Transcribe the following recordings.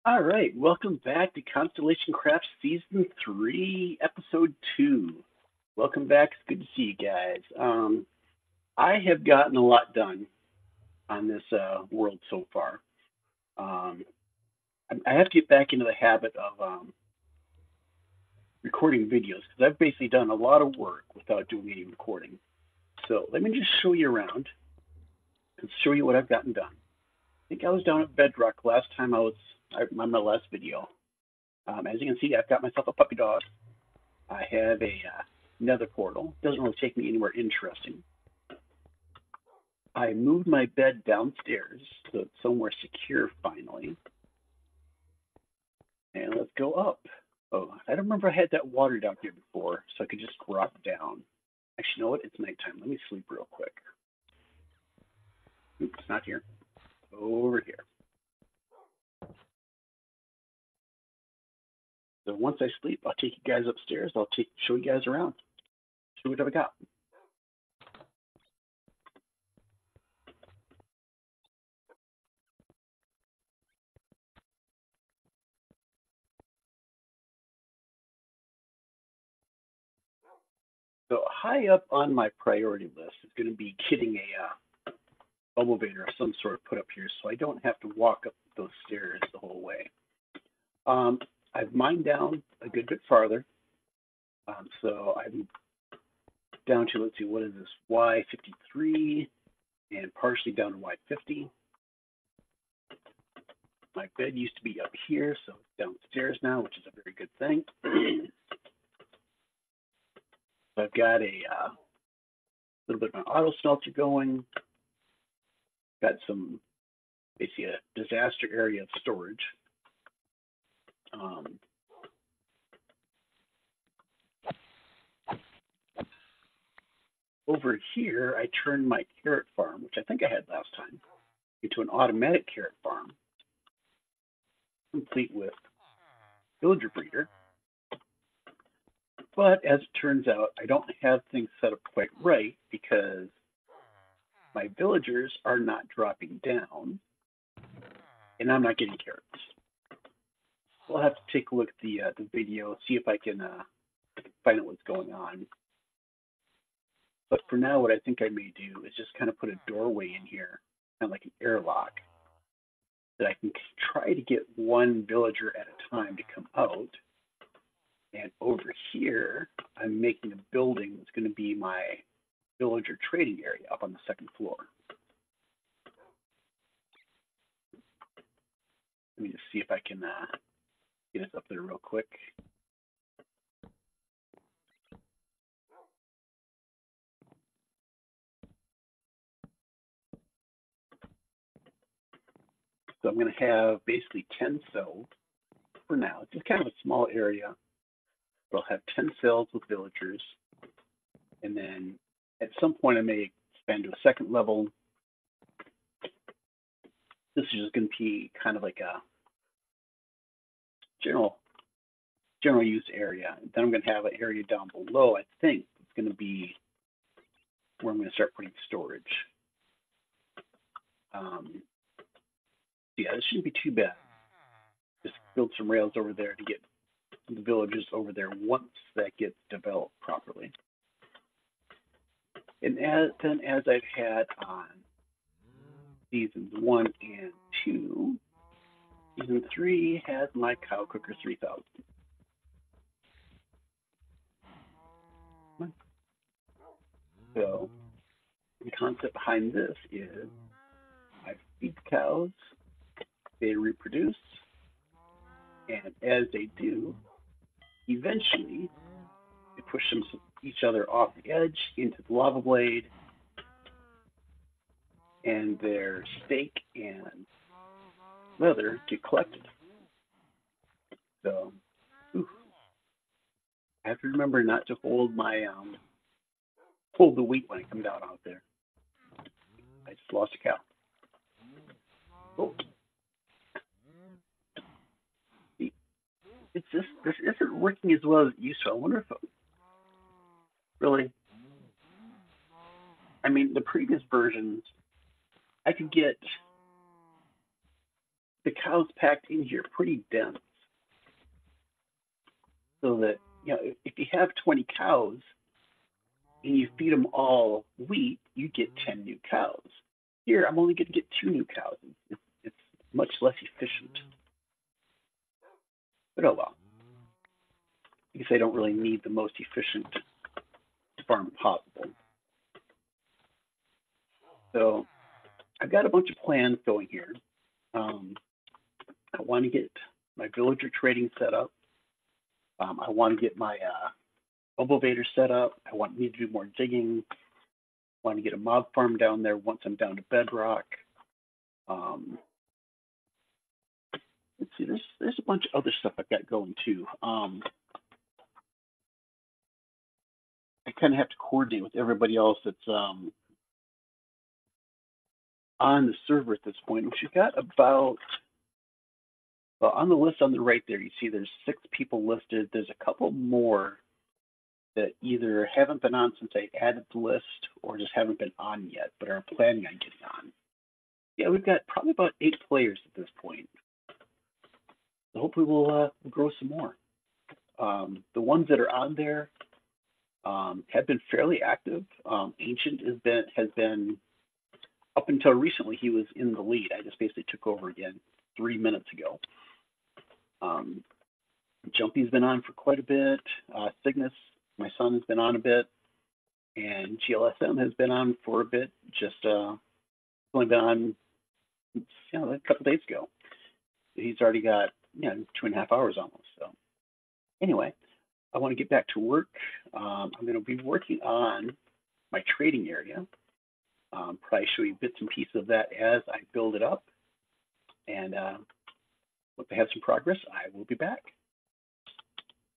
All right, welcome back to ConstellationCraft Season 3, Episode 2. Welcome back. It's good to see you guys. I have gotten a lot done on this world so far. Um, I have to get back into the habit of recording videos because I've basically done a lot of work without doing any recording. So let me just show you around and show you what I've gotten done. I think I was down at Bedrock last time on my last video. As you can see, I've got myself a puppy dog. I have a nether portal. Doesn't really take me anywhere interesting. I moved my bed downstairs so it's somewhere secure finally. And let's go up. Oh, I don't remember I had that water down here before, so I could just drop down. Actually, you know what? It's nighttime. Let me sleep real quick. Oops, not here. Over here. So once I sleep, I'll take you guys upstairs. Show you guys around. Show what I got. So high up on my priority list is going to be getting a elevator of some sort put up here so I don't have to walk up those stairs the whole way. I've mined down a good bit farther. So I'm down to, let's see, what is this, Y53 and partially down to Y50. My bed used to be up here, so it's downstairs now, which is a very good thing. So I've got a little bit of an auto smelter going. Got some, basically a disaster area of storage. Over here, I turned my carrot farm, which I think I had last time, into an automatic carrot farm, complete with villager breeder. But as it turns out, I don't have things set up quite right because my villagers are not dropping down and I'm not getting carrots. We'll have to take a look at the video, see if I can find out what's going on. But for now, what I think I may do is just kind of put a doorway in here, kind of like an airlock, that I can try to get one villager at a time to come out. And over here, I'm making a building that's going to be my villager trading area up on the second floor. Let me just see if I can get us up there real quick. So I'm going to have basically 10 cells for now. It's just kind of a small area. But I'll have 10 cells with villagers. And then at some point, I may expand to a second level. This is just going to be kind of like a general use area. And then I'm going to have an area down below, I think, it's going to be where I'm going to start putting storage. Yeah, this shouldn't be too bad. Just build some rails over there to get the villages over there once that gets developed properly. And then as I've had on seasons 1 and 2, season 3 has my cow cooker 3000. So the concept behind this is I feed cows, they reproduce, and as they do, eventually they push each other off the edge into the lava blade, and their steak and leather get collected. So I have to remember not to hold my hold the wheat when I come down out there. I just lost a cow. Oh. It's just, this isn't working as well as it used to. I wonder if really, I mean, the previous versions, I could get the cows packed in here pretty dense, so that if you have 20 cows and you feed them all wheat, you get 10 new cows. Here, I'm only going to get 2 new cows. It's much less efficient. But oh well. I guess I don't really need the most efficient farm possible. So I've got a bunch of plans going here. I want to get my villager trading set up. I want to get my elevator set up. I need to do more digging. I want to get a mob farm down there once I'm down to bedrock. Let's see, there's a bunch of other stuff I've got going too. I kind of have to coordinate with everybody else that's on the server at this point, which you've got about, well, on the list on the right there, you see there's 6 people listed. There's a couple more that either haven't been on since I added the list or just haven't been on yet, but are planning on getting on. Yeah, we've got probably about 8 players at this point. So hopefully we'll grow some more. The ones that are on there have been fairly active. Ancient has been up until recently, he was in the lead. I just basically took over again 3 minutes ago. Jumpy's been on for quite a bit. Cygnus, my son, has been on a bit. And GLSM has been on for a bit, just only been on a couple days ago. He's already got 2.5 hours almost. So anyway, I want to get back to work. I'm going to be working on my trading area. Probably show you bits and pieces of that as I build it up. And once I have some progress, I will be back.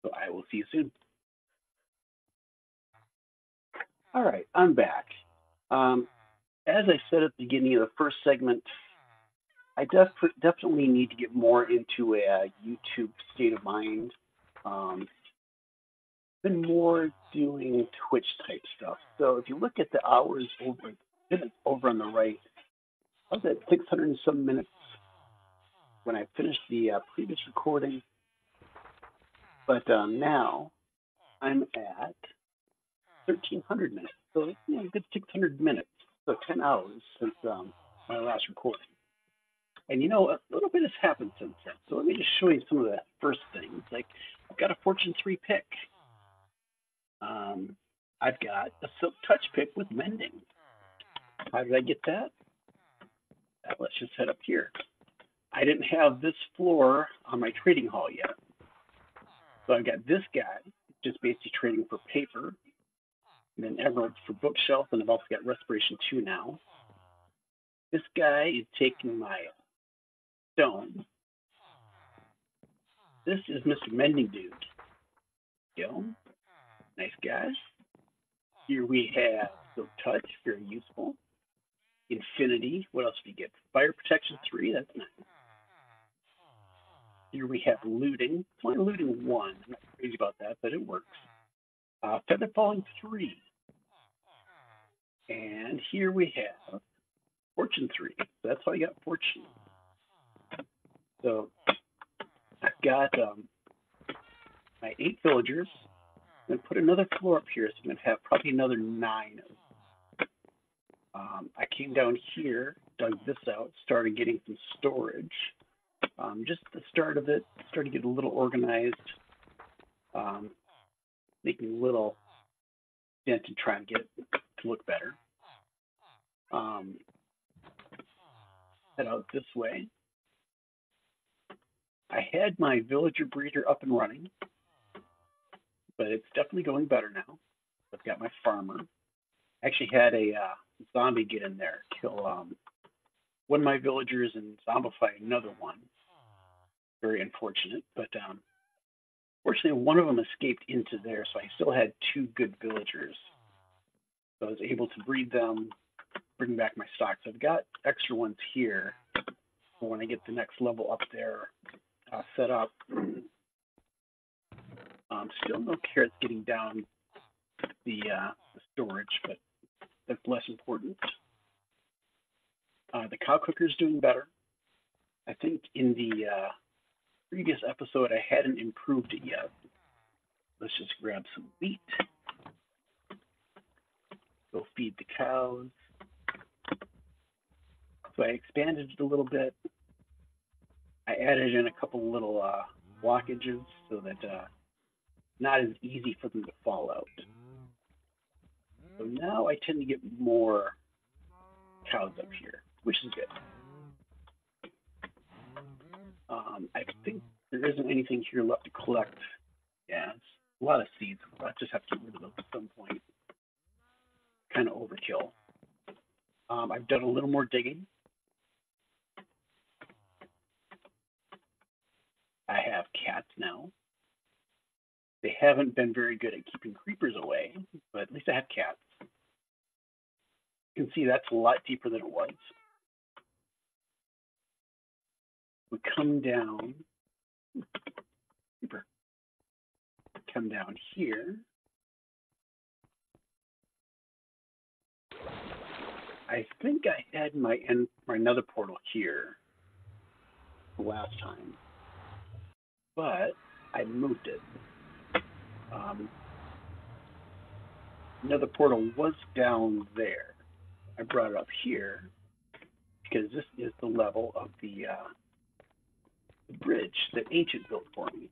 So I will see you soon. All right, I'm back. As I said at the beginning of the first segment, I definitely need to get more into a YouTube state of mind. Been more doing Twitch type stuff. So if you look at the hours over on the right, I was at 600 and some minutes when I finished the previous recording. But now I'm at 1,300 minutes. So a good 600 minutes. So 10 hours since my last recording. And a little bit has happened since then. So let me just show you some of the first things. Like, I've got a Fortune 3 pick. I've got a Silk Touch pick with mending. How did I get that? Let's just head up here. I didn't have this floor on my trading hall yet. So I've got this guy, just basically trading for paper, and then emeralds for bookshelf, and I've also got Respiration 2 now. This guy is taking my stone. This is Mr. Mending Dude. Go. Nice guys. Here we have Silk Touch, very useful. Infinity, what else do you get? Fire Protection 3, that's nice. Here we have Looting. It's only looting 1. I'm not crazy about that, but it works. Feather Falling 3. And here we have Fortune 3. So that's how I got Fortune. So I've got my 8 villagers. I'm going to put another floor up here, so I'm going to have probably another 9 of them. I came down here, dug this out, started getting some storage. Just the start of it, started to get a little organized, making a little dent and trying to get it to look better. Head out this way. I had my villager breeder up and running, but it's definitely going better now. I've got my farmer. Actually had a zombie get in there, kill one of my villagers and zombify another one. Very unfortunate, but fortunately one of them escaped into there, so I still had 2 good villagers. So I was able to breed them, bring back my stock. So I've got extra ones here for when I get the next level up there set up. Still no carrots getting down the storage, but that's less important. The cow cooker is doing better. I think in the previous episode I hadn't improved it yet. Let's just grab some wheat. Go feed the cows. So I expanded it a little bit. I added in a couple little blockages so that not as easy for them to fall out. So now I tend to get more cows up here, which is good. I think there isn't anything here left to collect. Yeah, it's a lot of seeds. I'll just have to get rid of those at some point. Kind of overkill. I've done a little more digging. I have cats now. They haven't been very good at keeping creepers away, but at least I have cats. You can see that's a lot deeper than it was. We come down, creeper. Come down here. I think I had my another portal here last time, but I moved it. Another portal was down there. I brought it up here because this is the level of the bridge that Ancient built for me.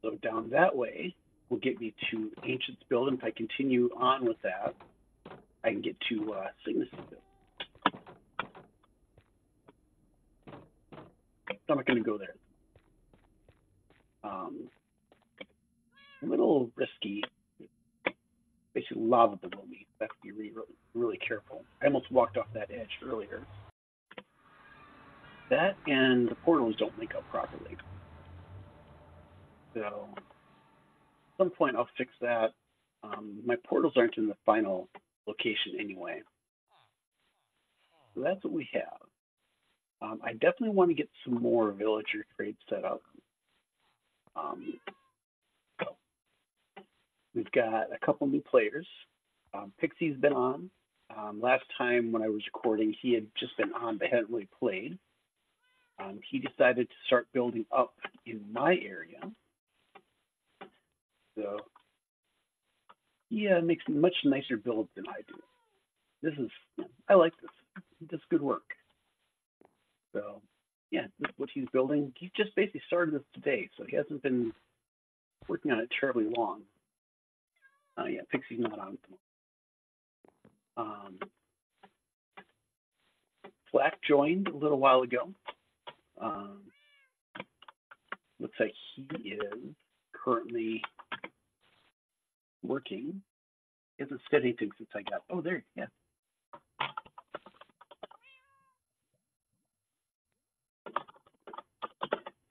So down that way will get me to Ancient's build, and if I continue on with that, I can get to Cygnus' build. I'm not going to go there. A little risky. Basically, lava below me. I have to be really, really careful. I almost walked off that edge earlier. That and the portals don't link up properly. So at some point I'll fix that. My portals aren't in the final location anyway. So that's what we have. I definitely want to get some more villager trade set up. We've got a couple new players. Pixie's been on. Last time when I was recording, he had just been on but hadn't really played. He decided to start building up in my area. So he makes much nicer builds than I do. I like this. He does good work. So yeah, this is what he's building. He just basically started this today, so he hasn't been working on it terribly long. Yeah, Pixie's not on at the moment. Flack joined a little while ago. Looks like he is currently working. He hasn't said anything since I got. Oh, there, yeah.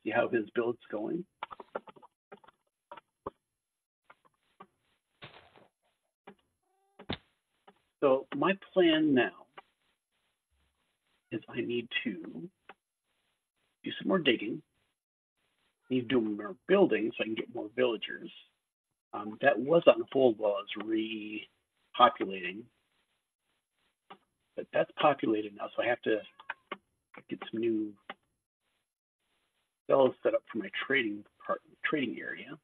See how his build's going. So my plan now is I need to do some more digging. I need to do more building so I can get more villagers. That was on hold while I was repopulating. But that's populated now, so I have to get some new cells set up for my trading area.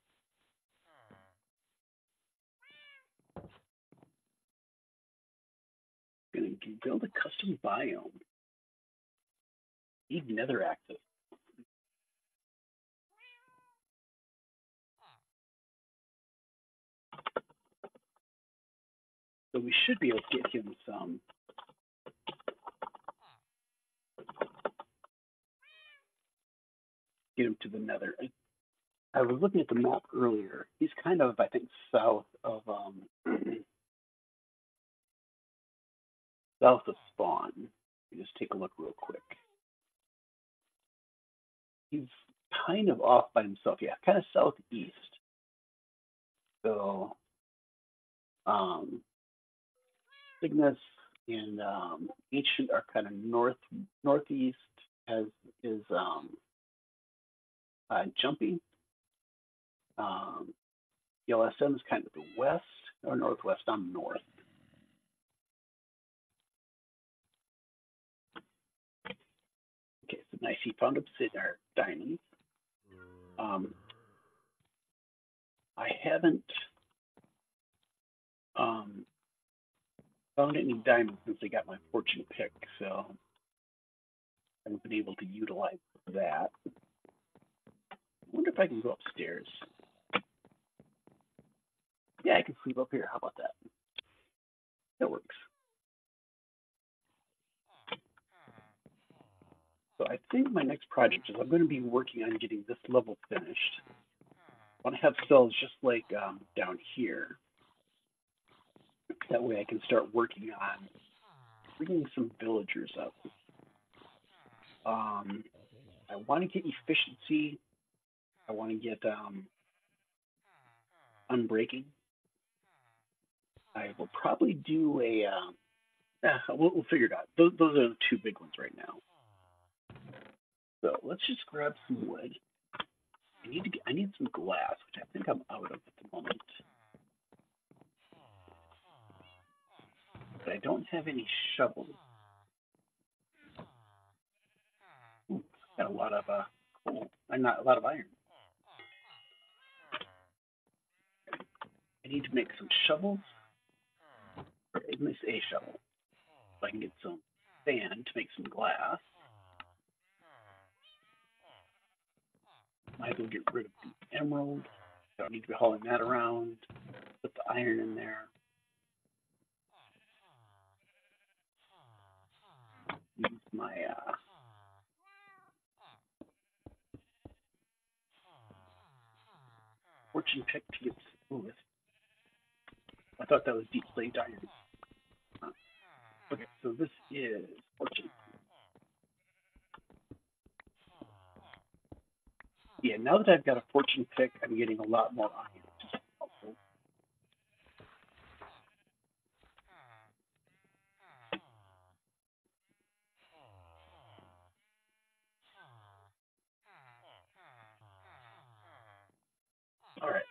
Gonna build a custom biome. Need nether access. So we should be able to get him some. Get him to the nether. I was looking at the map earlier. He's kind of, I think, south of Spawn. Let me just take a look real quick. He's kind of off by himself. Yeah, kind of southeast. So, Cygnus and Ancient are kind of northeast. As is Jumpy. LSM is kind of the west or northwest. I'm north. Nice, he found obsidian or diamonds. I haven't found any diamonds since I got my fortune pick, so I haven't been able to utilize that. I wonder if I can go upstairs. Yeah, I can sleep up here. How about that? That works. So I think my next project is I'm going to be working on getting this level finished. I want to have cells just like down here. That way I can start working on bringing some villagers up. I want to get efficiency. I want to get unbreaking. I will probably do a. We'll figure it out. Those are the two big ones right now. So let's just grab some wood. I need some glass, which I think I'm out of at the moment. But I don't have any shovels. Ooh, got a lot of coal. Not a lot of iron. I need to make some shovels. Or at least a shovel. So I can get some sand to make some glass. Might as well get rid of the emerald. Don't need to be hauling that around. Put the iron in there. Use my fortune pick to get smooth. I thought that was deep slate iron. Okay, so this is fortune. Yeah, now that I've got a fortune pick, I'm getting a lot more iron, which is helpful. All right,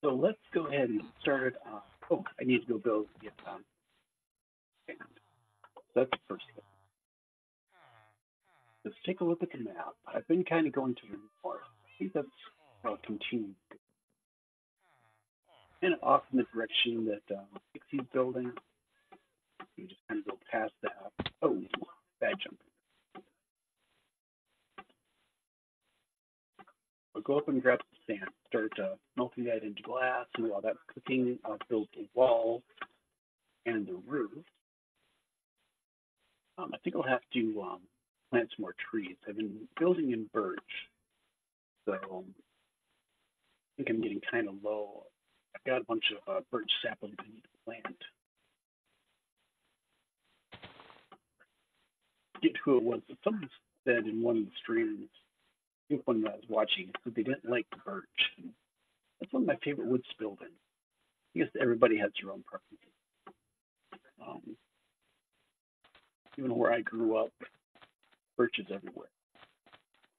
so let's go ahead and start it. I need to go build the sand. So that's the first thing. Let's take a look at the map. I've been kind of going to the north. I think that's continuing. Kind of off in the direction that Pixie's building. You just kind of go past that. Oh, bad jump. I'll go up and grab some sand, start melting that into glass, and while that's cooking, I'll build the wall and the roof. I think I'll have to plant some more trees. I've been building in birch, so I think I'm getting kind of low. I've got a bunch of birch saplings I need to plant. I forget who it was, but someone said in one of the streams, I think one that I was watching, that they didn't like the birch. That's one of my favorite woods to build in. I guess everybody has their own preferences. Even where I grew up, birch is everywhere.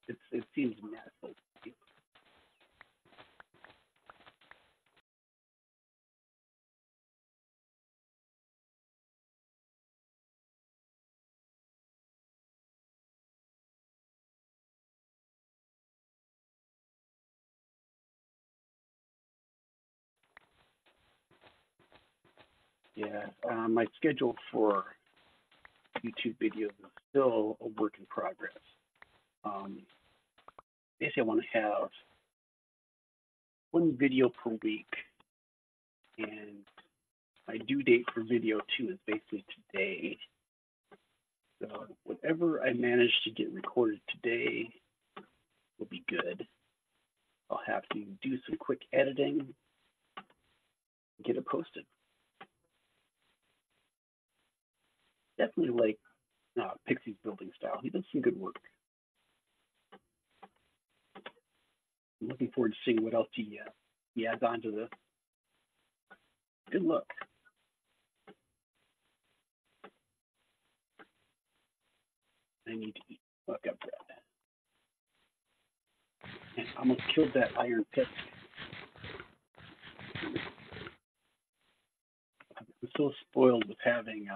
It seems natural. Yeah, my schedule for YouTube videos is still a work in progress. Basically, I want to have one video per week, and my due date for video 2 is basically today. So whatever I manage to get recorded today will be good. I'll have to do some quick editing and get it posted. Definitely like Pixie's building style. He does some good work. I'm looking forward to seeing what else he adds onto this. Good luck. I need to eat. I've got bread. And I almost killed that iron pick. I'm so spoiled with having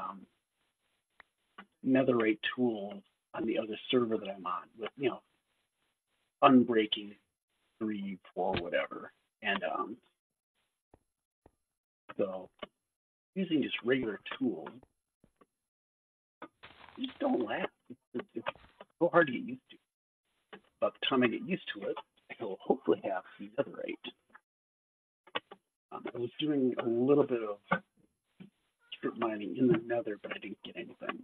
netherite tools on the other server that I'm on with, unbreaking 3, 4, whatever. And so using just regular tools, they just don't last. It's so hard to get used to. By the time I get used to it, I will hopefully have the netherite. I was doing a little bit of strip mining in the nether, but I didn't get anything.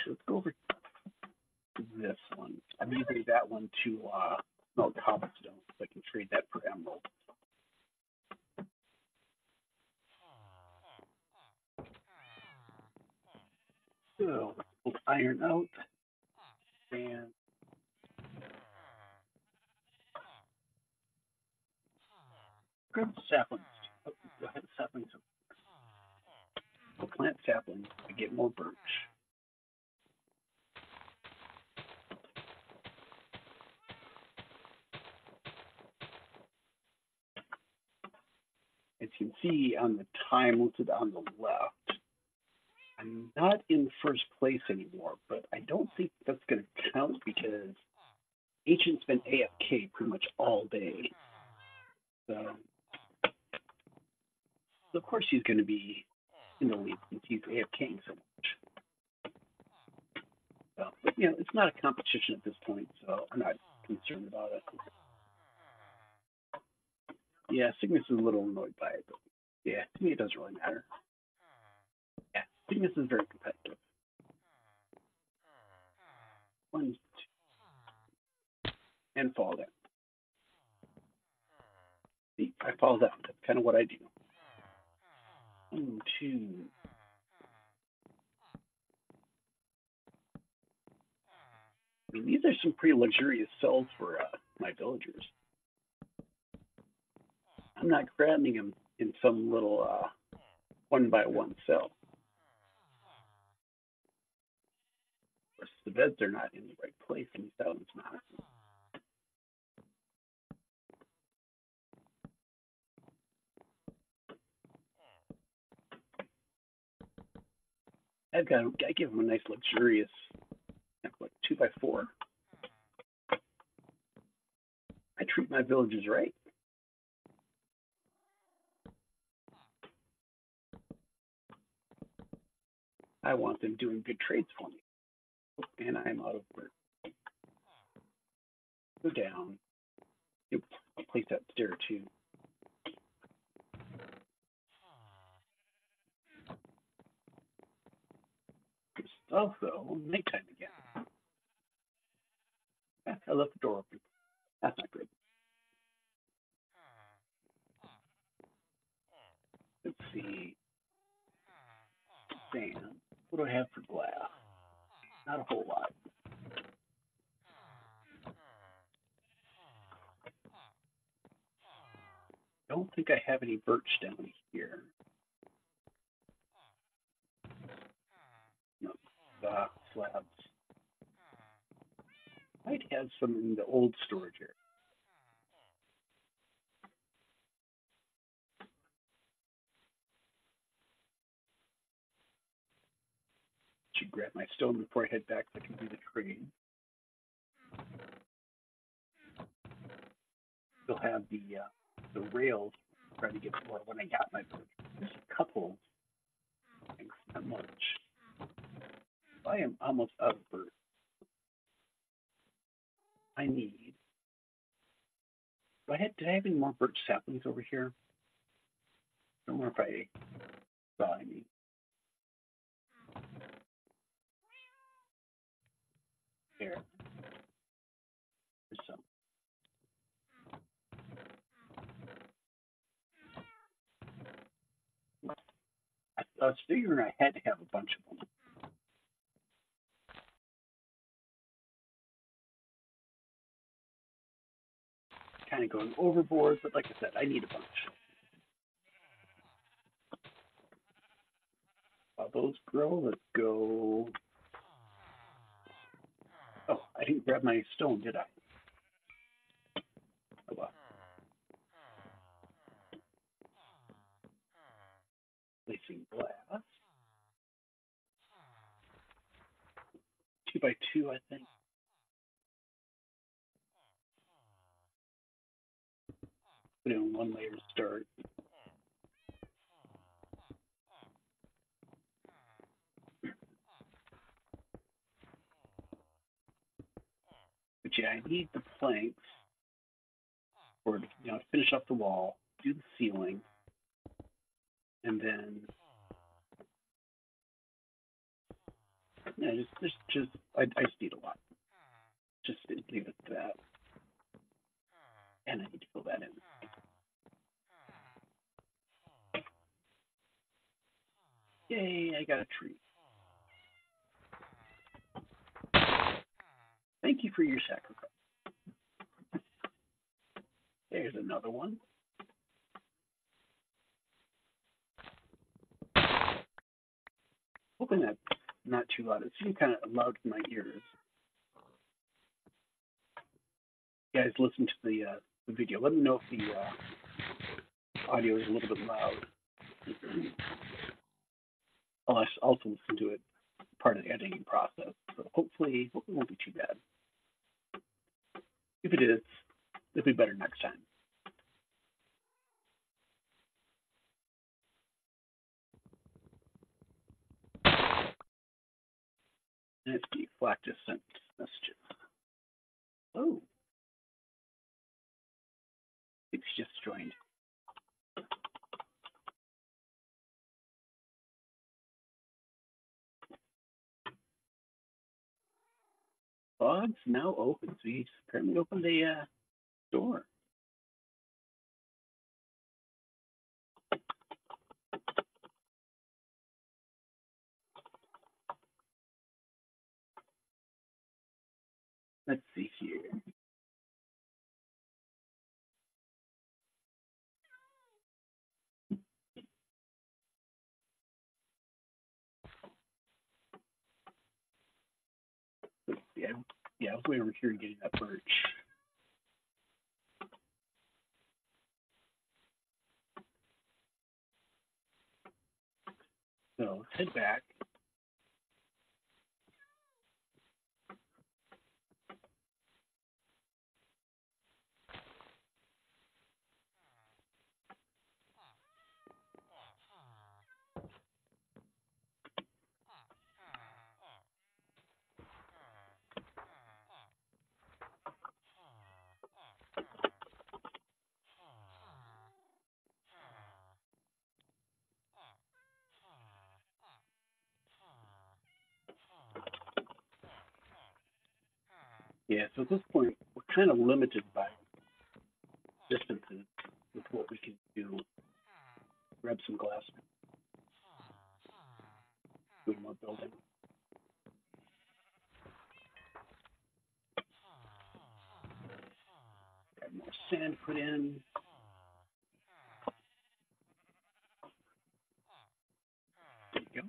So let's go over to this one. I'm using that one to melt cobblestone, so I can trade that for emerald. So we'll iron out and grab the saplings. Oh, go ahead, saplings. We'll plant saplings to get more birch. As you can see on the time listed on the left, I'm not in first place anymore, but I don't think that's going to count because Ancient's been AFK pretty much all day. So of course he's going to be in the lead since he's AFKing so much. So, but it's not a competition at this point, so I'm not concerned about it. Yeah, Cygnus is a little annoyed by it, but yeah, to me it doesn't really matter. Yeah, Cygnus is very competitive. 1, 2, and fall down. See, I fall down. That's kind of what I do. 1, 2. I mean, these are some pretty luxurious cells for my villagers. I'm not grabbing them in some little 1-by-1 cell. Of course, the beds are not in the right place, and these islands not. I give them a nice luxurious, like 2-by-4. I treat my villagers right. I want them doing good trades for me. And I'm out of work. Go down. Yep, I'll place that stair too. Also, nighttime again. I left the door open. That's not good. Let's see. Sand. What do I have for glass? Not a whole lot. Don't think I have any birch down here. No, slabs. Might have some in the old storage area. Should grab my stone before I head back so I can do the trade. Still have the rails trying to get more when I got my birch. There's a couple things, not much. I am almost out of birch. I need. Did I have any more birch saplings over here? I don't remember if I saw any. There. There's some. I was figuring I had to have a bunch of them. Kind of going overboard, but like I said, I need a bunch. While those grow, let's go. Oh, I didn't grab my stone, did I? Oh well. Placing glass. 2x2, I think. Put in one layer to start. But yeah, I need the planks for to finish up the wall, do the ceiling, and then yeah, just I just need a lot. Just leave it at that, and I need to fill that in. Yay! I got a tree. Thank you for your sacrifice. There's another one. Hoping that's not too loud. It seemed kind of loud in my ears. You guys, listen to the video. Let me know if the audio is a little bit loud. I'll also listen to it part of the editing process. So hopefully it won't be too bad. If it is, it'll be better next time. And it's the Flack just sent messages. Oh, it's just joined. Fog's now open, so he's apparently opened a door. Let's see here. Yeah, I was way over here getting that birch. So let's head back. Yeah, so at this point, we're kind of limited by distances with what we can do. Grab some glass, do more building. Got more sand put in. There you go.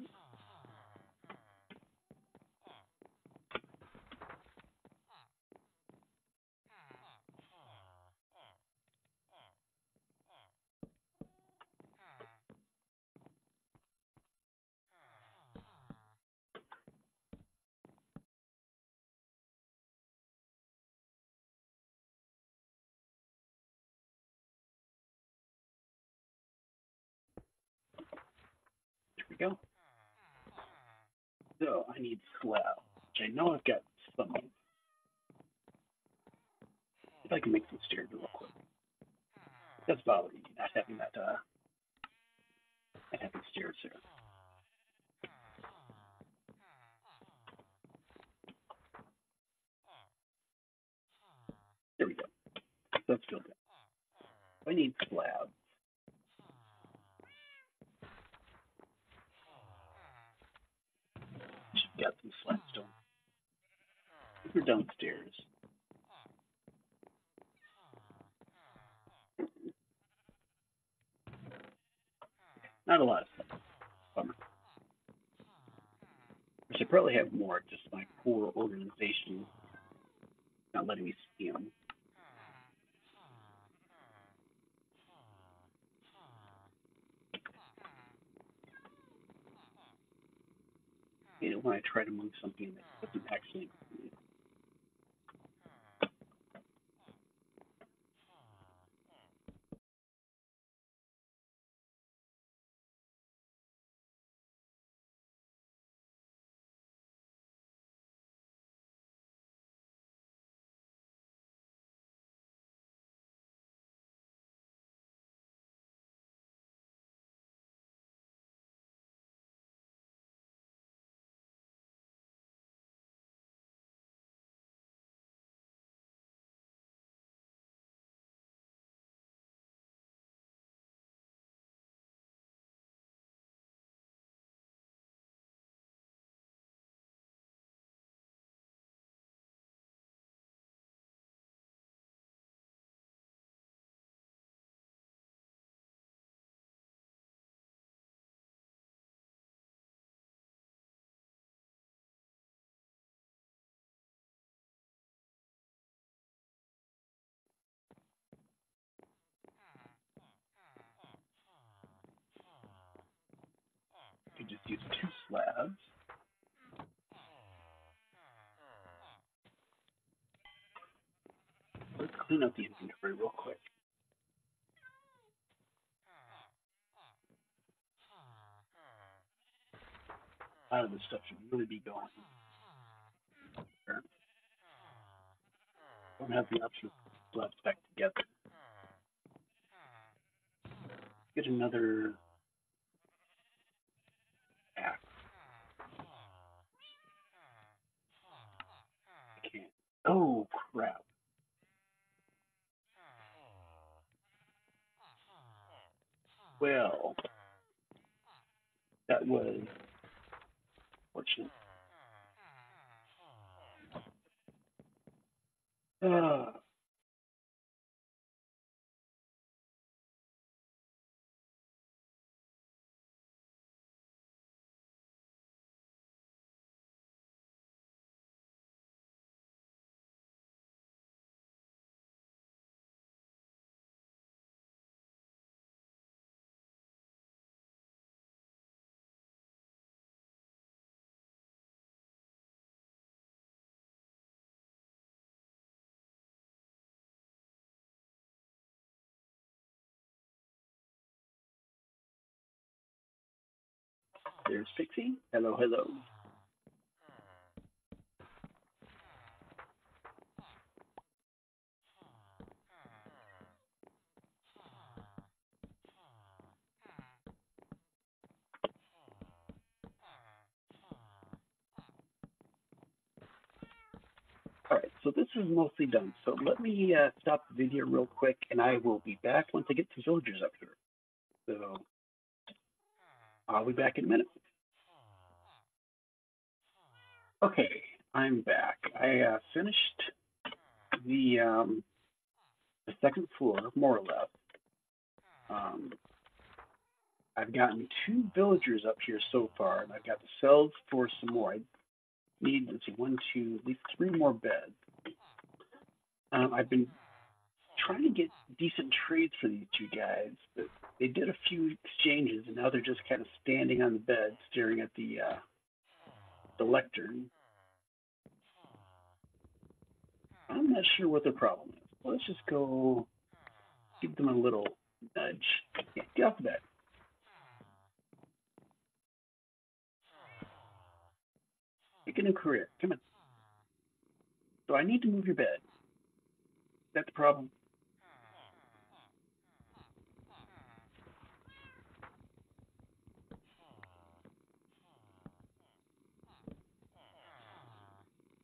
There we go. So I need slabs, which I know I've got some. If I can make some stairs real quick. That's bothering me, not having that not having stairs here. There we go. That's still good. I need slabs. Got some slabstone. We're downstairs. Not a lot of stuff. Bummer. I should probably have more, just my poor organization not letting me see them. hate it when I try to move something that doesn't actually move. You just use 2 slabs. Let's clean up the inventory real quick. A lot of this stuff should really be going. Don't have the option of slabs back together. Get another axe. I can't. Oh, crap. Well, that was fortunate. There's Pixie. Hello, hello. All right, so this is mostly done. So let me stop the video real quick, and I will be back once I get the villagers up here. So I'll be back in a minute. Okay, I'm back. I finished the second floor, more or less. I've gotten 2 villagers up here so far, and I've got the cells for some more. I need, let's see, 1, 2, at least 3 more beds. I've been trying to get decent trades for these 2 guys, but they did a few exchanges, and now they're just kind of standing on the bed, staring at the lectern. I'm not sure what the problem is. Let's just go give them a little nudge. Yeah, get off the bed. Pick a new career. Come on. So I need to move your bed. Is that the problem?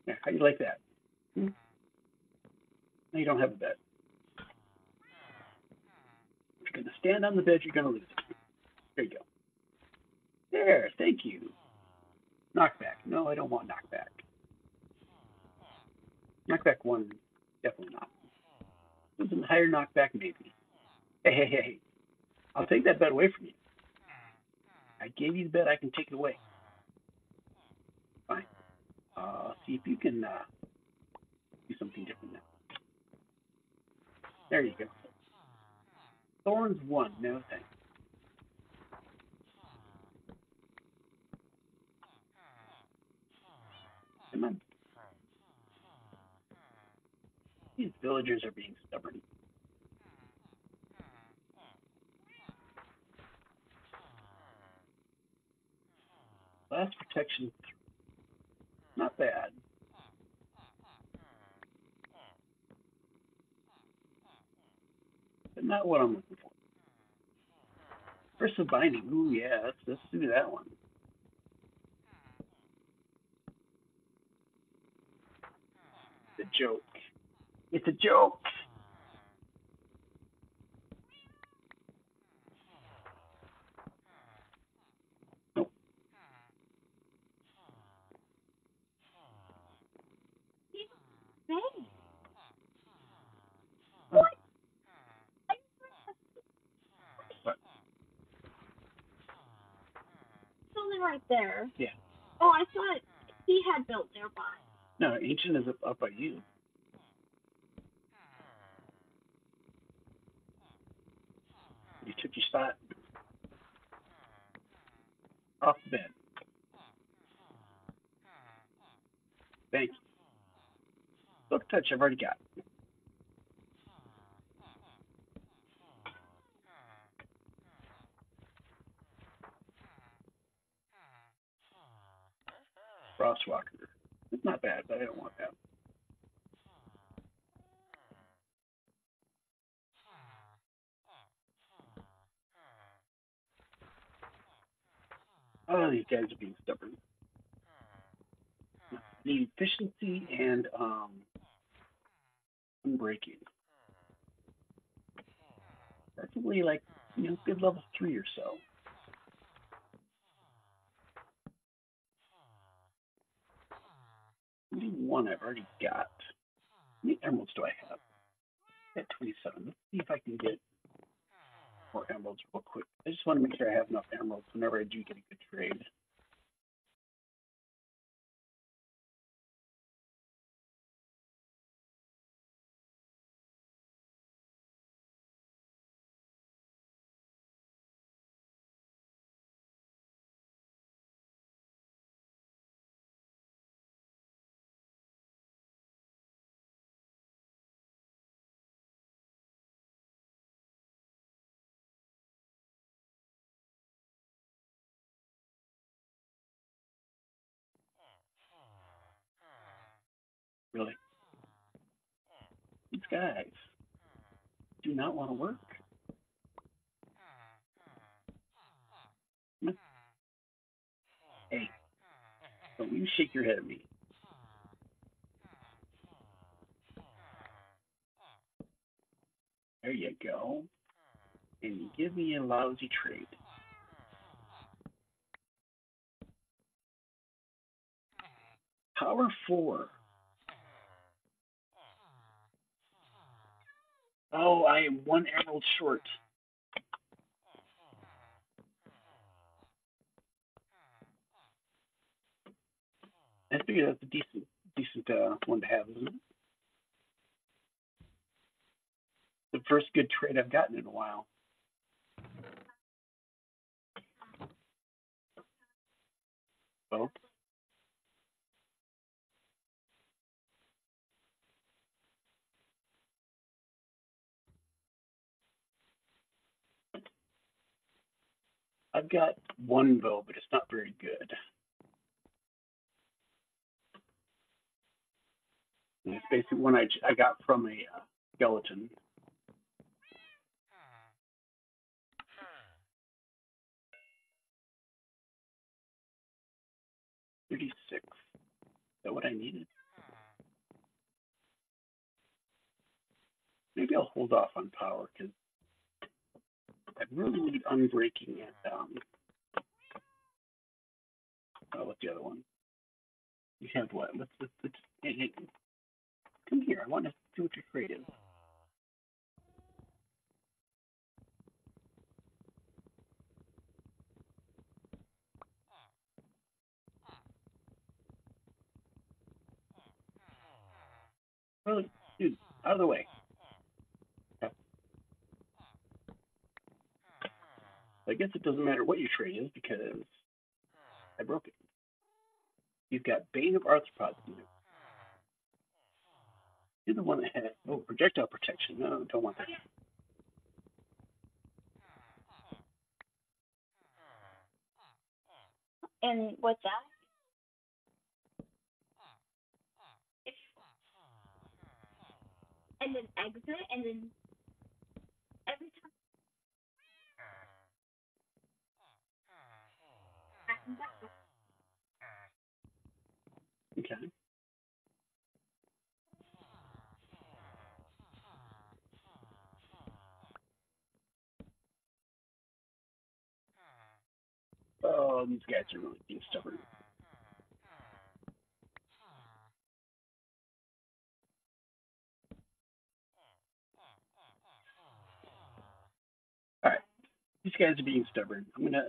Yeah, how do you like that? No, you don't have a bed. If you're going to stand on the bed, you're going to lose it. There you go. There, thank you. Knockback. No, I don't want knockback. Knockback 1, definitely not. Something higher knockback, maybe. Hey. I'll take that bed away from you. I gave you the bed, I can take it away. Fine. See if you can do something different now. There you go. Thorns 1, no thanks. Come on. These villagers are being stubborn. Blast protection, not bad. But not what I'm looking for. First of binding. Ooh, yeah, let's do that one. The joke. It's a joke. Nope. What? Something right there. Yeah. Oh, I thought he had built nearby. No, ancient is up by you. You took your spot. Off the bed. Thank you. Silk touch I've already got. Frostwalker. It's not bad, but I don't want that. Oh, these guys are being stubborn. Need efficiency and unbreaking. Preferably like, good level 3 or so. Maybe one I've already got. How many emeralds do I have? At 27. Let's see if I can get more emeralds real quick. I just want to make sure I have enough emeralds whenever I do get a good trade. Really? These guys do not want to work. Hey, don't you shake your head at me. There you go. And you give me a lousy trade. Power 4. Oh, I am 1 emerald short. I figure that's a decent one to have, isn't it? The first good trade I've gotten in a while. Well, I've got one bow, but it's not very good. And it's basically one I got from a skeleton. $36. Is that what I needed? Maybe I'll hold off on power because I really need unbreaking and what's the other one? You have what? Hey, come here. I want to see what your trade is. Really, dude, out of the way. Okay. I guess it doesn't matter what your trade is because I broke it. You've got Bane of Arthropods. You're the one that had projectile protection. No, don't want that. And what's that? And then exit, and then every time back and back. Okay. Oh, these guys are really being stubborn. All right. These guys are being stubborn. I'm going to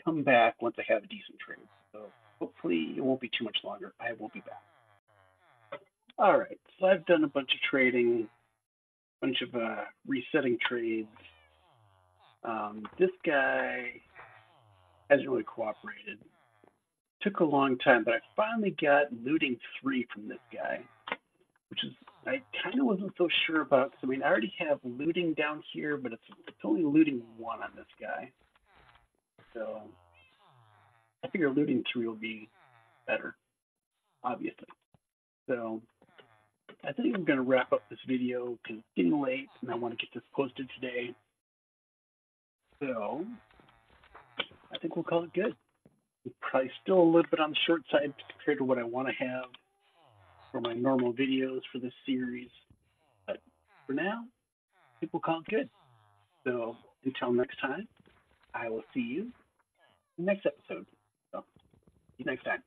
come back once I have a decent trade. So hopefully it won't be too much longer. I will be back. All right. So I've done a bunch of trading, a bunch of resetting trades. This guy hasn't really cooperated. Took a long time, but I finally got looting 3 from this guy, which is I kind of wasn't so sure about. Cause, I mean, I already have looting down here, but it's only looting 1 on this guy. So I figure looting 3 will be better, obviously. So I think I'm going to wrap up this video because it's getting late and I want to get this posted today. So I think we'll call it good. Probably still a little bit on the short side compared to what I want to have for my normal videos for this series. But for now, I think we'll call it good. So until next time, I will see you in the next episode. So see you next time.